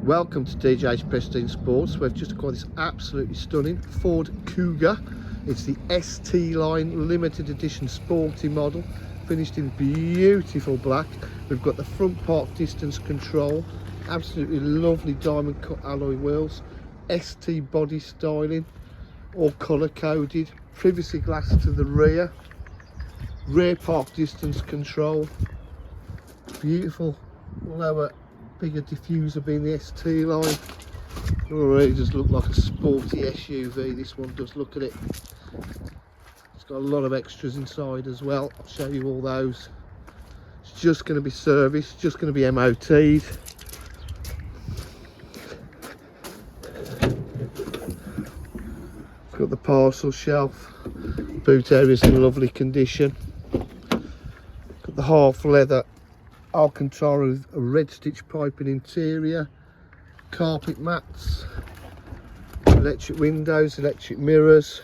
Welcome to DJ's Pristine Sports. We've just acquired this absolutely stunning Ford Kuga. It's the ST line limited edition sporty model, finished in beautiful black. We've got the front park distance control, absolutely lovely diamond cut alloy wheels, ST body styling, all colour coded, privacy glass to the rear park distance control, beautiful lower bigger diffuser being the ST line. Already does look like a sporty SUV, this one does. Look at it, it's got a lot of extras inside as well. I'll show you all those. It's just going to be serviced, just going to be MOT'd. It's got the parcel shelf, boot area's in lovely condition, got the half leather Alcantara with a red stitch piping interior, carpet mats, electric windows, electric mirrors,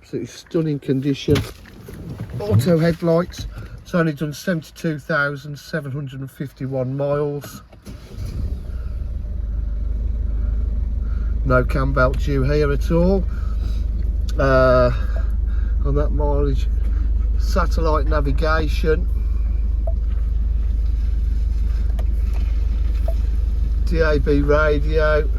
absolutely stunning condition. Auto headlights. It's only done 72,751 miles. No cam belt due here at all. On that mileage, satellite navigation, DAB radio,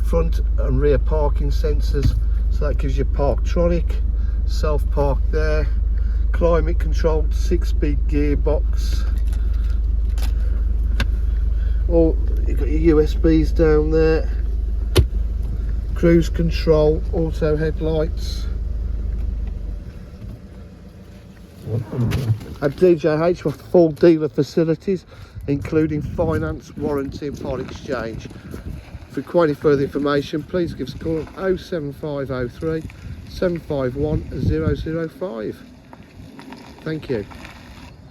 front and rear parking sensors, so that gives you Parktronic, self park there, climate controlled 6-speed gearbox. You've got your USBs down there, cruise control, auto headlights. At DJH we have full dealer facilities including finance, warranty and part exchange. If you require any further information, please give us a call on 07503 751 005. Thank you.